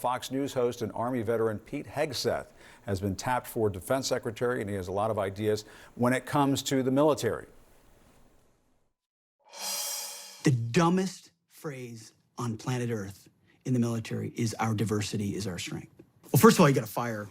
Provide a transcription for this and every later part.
Fox News host and Army veteran Pete Hegseth has been tapped for defense secretary, and he has a lot of ideas when it comes to the military. The dumbest phrase on planet Earth in the military is our diversity is our strength. Well, first of all, you got to fire,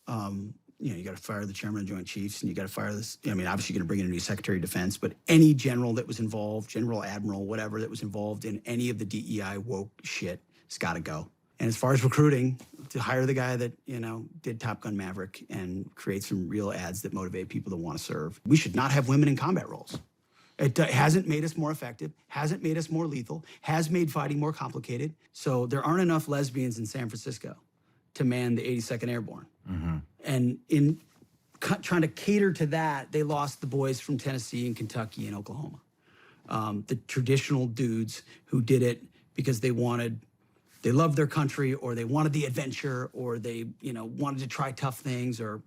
you got to fire the chairman of the Joint Chiefs, and you got to fire this. I mean, obviously, you're going to bring in a new Secretary of Defense, but any general that was involved, general, admiral, whatever that was involved in any of the DEI woke shit, has got to go. And as far as recruiting, to hire the guy that, did Top Gun Maverick and create some real ads that motivate people to want to serve. We should not have women in combat roles. It hasn't made us more effective, hasn't made us more lethal, has made fighting more complicated. So there aren't enough lesbians in San Francisco to man the 82nd Airborne. Mm-hmm. And in trying to cater to that, they lost the boys from Tennessee and Kentucky and Oklahoma. The traditional dudes who did it because they loved their country, or they wanted the adventure, or they, wanted to try tough things, or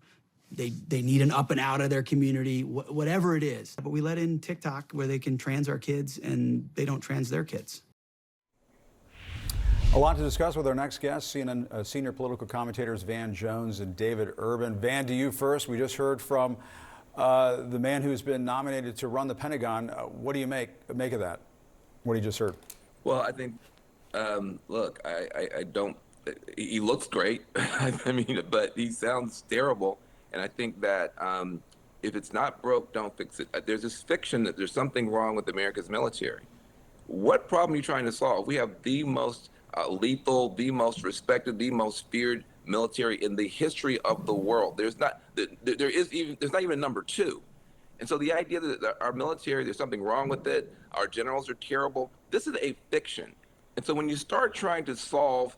they need an up and out of their community, whatever it is. But we let in TikTok where they can trans our kids and they don't trans their kids. A lot to discuss with our next guests, CNN senior political commentators Van Jones and David Urban. Van, to you first. We just heard from the man who's been nominated to run the Pentagon. What do you make of that? What you just heard? Well, I think, look, I don't, he looks great. I mean, but he sounds terrible. And I think that if it's not broke, don't fix it. There's this fiction that there's something wrong with America's military. What problem are you trying to solve? We have the most lethal, the most respected, the most feared military in the history of the world. There's not even number two. And so the idea that our military, there's something wrong with it, our generals are terrible, this is a fiction. And so when you start trying to solve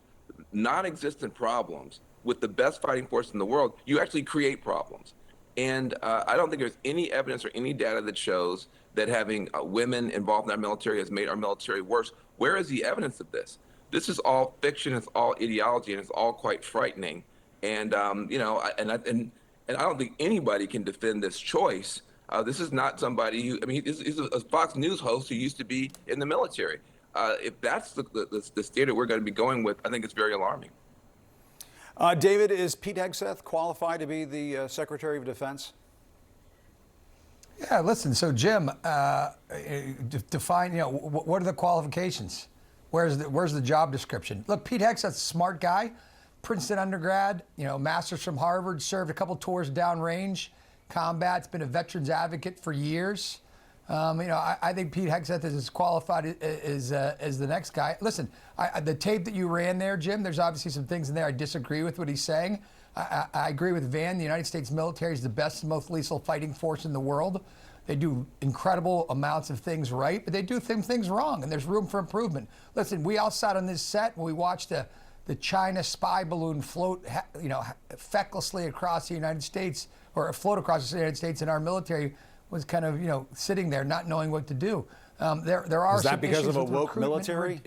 non-existent problems with the best fighting force in the world, you actually create problems. And I don't think there's any evidence or any data that shows that having women involved in our military has made our military worse. Where is the evidence of this? This is all fiction, it's all ideology, and it's all quite frightening. And and I don't think anybody can defend this choice. This is not somebody who, he's a Fox News host who used to be in the military. If that's the standard we're going to be going with, I think it's very alarming. David, is Pete Hegseth qualified to be the Secretary of Defense? Yeah, listen, so Jim, define, what are the qualifications? Where's the job description? Look, Pete Hegseth's a smart guy, Princeton undergrad, master's from Harvard, served a couple tours downrange combat, been a veterans advocate for years. I think Pete Hegseth is as qualified as the next guy. Listen, the tape that you ran there, Jim, there's obviously some things in there I disagree with what he's saying. I agree with Van. The United States military is the best, most lethal fighting force in the world. They do incredible amounts of things right, but they do some things wrong, and there's room for improvement. Listen, we all sat on this set and we watched the China spy balloon float, fecklessly across the United States, or float across the United States, and our military was kind of, sitting there not knowing what to do. There are Is that some because issues of a with woke military?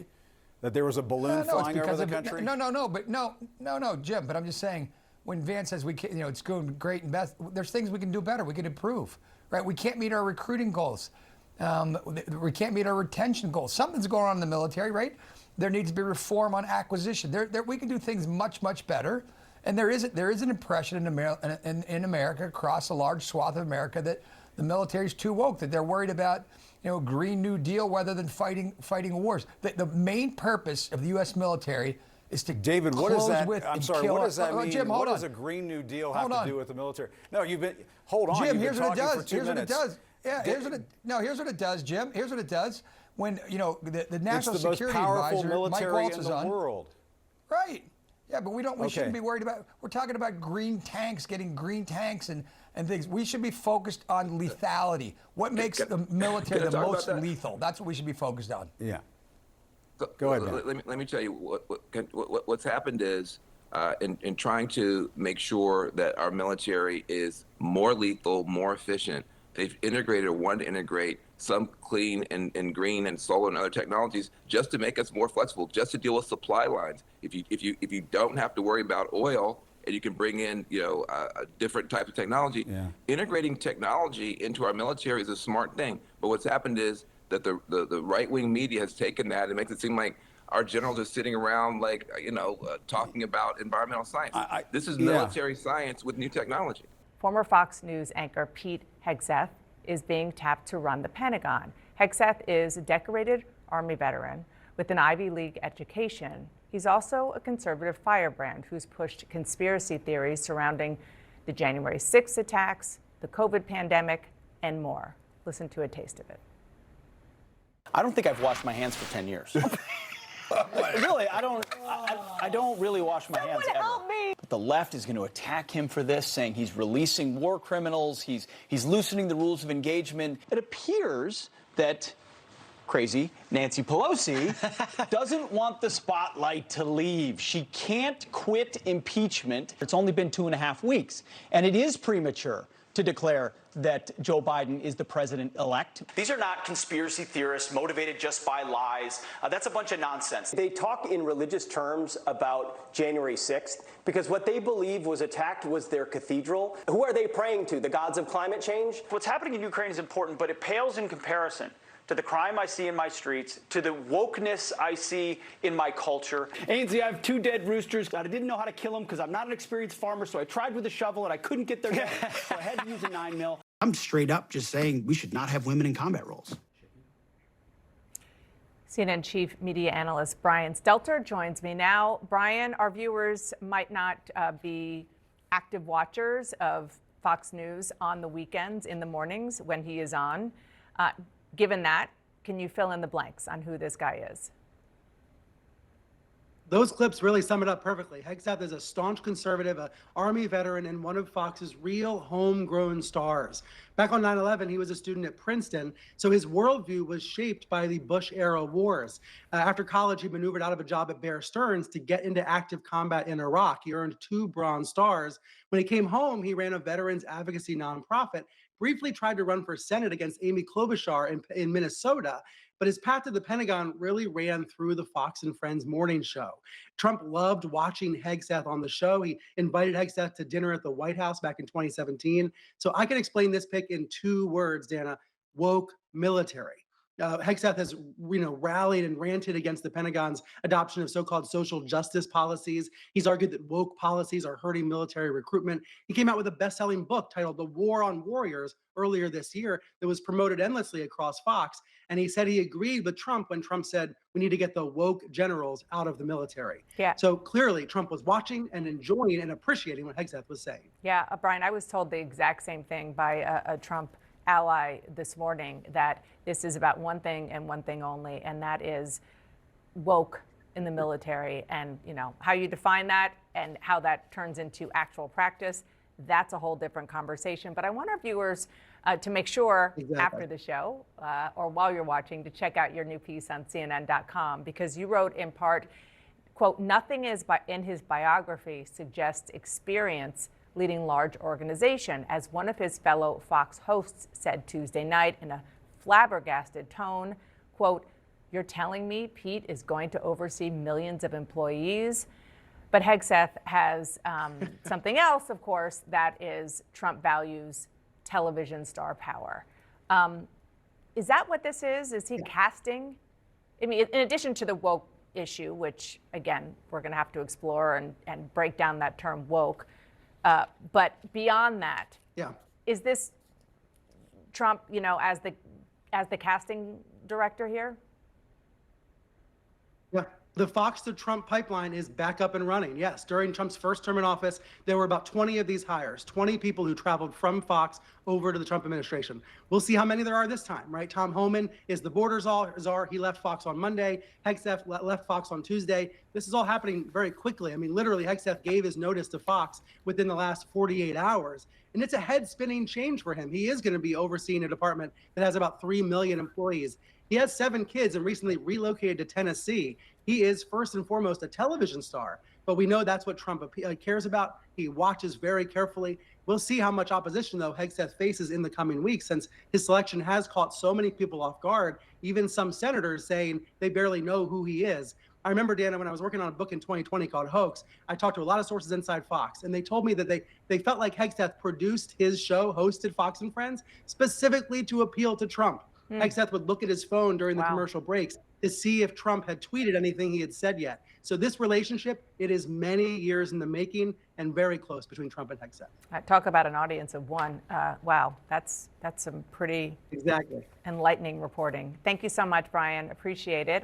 That there was a balloon flying over the country? No, Jim. But I'm just saying, when Van says we can, it's going great and best, there's things we can do better. We can improve, right? We can't meet our recruiting goals. We can't meet our retention goals. Something's going on in the military, right? There needs to be reform on acquisition. We can do things much, much better. And there is an impression in America, across a large swath of America, that the military is too woke, that they're worried about, Green New Deal rather than fighting wars. The main purpose of the U.S. military is to David, what does that? I'm sorry. What does that mean? Jim, what does a Green New Deal have to do with the military? No, hold on. Jim, here's what it does. Here's what it does. Yeah, here's what it does, Jim. Here's what it does. When the National Security Advisor, Mike Waltz, is on. World. Right. Yeah, but we shouldn't be worried about. We're talking about getting green tanks and things. We should be focused on lethality. What makes the military the most lethal? That's what we should be focused on. Yeah. Go ahead, man. Let me tell you what's happened is in trying to make sure that our military is more lethal, more efficient. They've wanted to integrate some clean and green and solar and other technologies just to make us more flexible, just to deal with supply lines. If you don't have to worry about oil and you can bring in a different type of technology, integrating technology into our military is a smart thing. But what's happened is that the right-wing media has taken that and makes it seem like our generals are sitting around like, talking about environmental science. This is yeah. military science with new technology. Former Fox News anchor Pete Hegseth is being tapped to run the Pentagon. Hegseth is a decorated Army veteran with an Ivy League education. He's also a conservative firebrand who's pushed conspiracy theories surrounding the January 6th attacks, the COVID pandemic, and more. Listen to a taste of it. I don't think I've washed my hands for 10 years. Really, I don't really wash my hands ever. Help me. But the left is going to attack him for this, saying he's releasing war criminals, he's loosening the rules of engagement. It appears that crazy Nancy Pelosi doesn't want the spotlight to leave. She can't quit impeachment. It's only been 2.5 weeks, and it is premature to declare that Joe Biden is the president-elect. These are not conspiracy theorists motivated just by lies. That's a bunch of nonsense. They talk in religious terms about January 6th because what they believe was attacked was their cathedral. Who are they praying to? The gods of climate change? What's happening in Ukraine is important, but it pales in comparison to the crime I see in my streets, to the wokeness I see in my culture. Ainsley, I have 2 dead roosters. I didn't know how to kill them because I'm not an experienced farmer, so I tried with a shovel and I couldn't get their head, so I had to use a 9mm. I'm straight up just saying we should not have women in combat roles. CNN chief media analyst Brian Stelter joins me now. Brian, our viewers might not be active watchers of Fox News on the weekends, in the mornings when he is on. Given that, can you fill in the blanks on who this guy is? Those clips really sum it up perfectly. Hegseth is a staunch conservative, an Army veteran, and one of Fox's real homegrown stars. Back on 9/11, he was a student at Princeton, so his worldview was shaped by the Bush-era wars. After college, he maneuvered out of a job at Bear Stearns to get into active combat in Iraq. He earned 2 Bronze Stars. When he came home, he ran a veterans advocacy nonprofit, briefly tried to run for Senate against Amy Klobuchar in Minnesota, but his path to the Pentagon really ran through the Fox and Friends morning show. Trump loved watching Hegseth on the show. He invited Hegseth to dinner at the White House back in 2017. So I can explain this pick in 2 words, Dana: woke military. Hegseth has, rallied and ranted against the Pentagon's adoption of so-called social justice policies. He's argued that woke policies are hurting military recruitment. He came out with a best-selling book titled The War on Warriors earlier this year that was promoted endlessly across Fox. And he said he agreed with Trump when Trump said we need to get the woke generals out of the military. Yeah. So clearly Trump was watching and enjoying and appreciating what Hegseth was saying. Yeah, Brian, I was told the exact same thing by a Trump ally this morning, that this is about one thing and one thing only, and that is woke in the military. And how you define that and how that turns into actual practice, that's a whole different conversation. But I want our viewers to make sure after the show or while you're watching to check out your new piece on CNN.com, because you wrote in part, quote, nothing in his biography suggests experience leading large organization, as one of his fellow Fox hosts said Tuesday night in a flabbergasted tone, quote, you're telling me Pete is going to oversee millions of employees? But Hegseth has something else, of course, that is Trump values television star power. Is that what this is? Is he casting? I mean, in addition to the woke issue, which, again, we're going to have to explore and break down that term woke, but beyond that, is this Trump, as the casting director here? Yeah. The Fox to Trump pipeline is back up and running. Yes, during Trump's first term in office, there were about 20 of these hires, 20 people who traveled from Fox over to the Trump administration. We'll see how many there are this time, right? Tom Homan is the border czar. He left Fox on Monday. Hegseth left Fox on Tuesday. This is all happening very quickly. I mean, literally, Hegseth gave his notice to Fox within the last 48 hours. And it's a head-spinning change for him. He is going to be overseeing a department that has about 3 million employees. He has 7 kids and recently relocated to Tennessee. He is first and foremost a television star, but we know that's what Trump cares about. He watches very carefully. We'll see how much opposition, though, Hegseth faces in the coming weeks, since his selection has caught so many people off guard, even some senators saying they barely know who he is. I remember, Dana, when I was working on a book in 2020 called Hoax, I talked to a lot of sources inside Fox, and they told me that they felt like Hegseth produced his show, hosted Fox and Friends, specifically to appeal to Trump. Hegseth would look at his phone during the commercial breaks to see if Trump had tweeted anything he had said yet. So this relationship, it is many years in the making and very close between Trump and Hegseth. Talk about an audience of one. Wow, that's some pretty Exactly. enlightening reporting. Thank you so much, Brian. Appreciate it.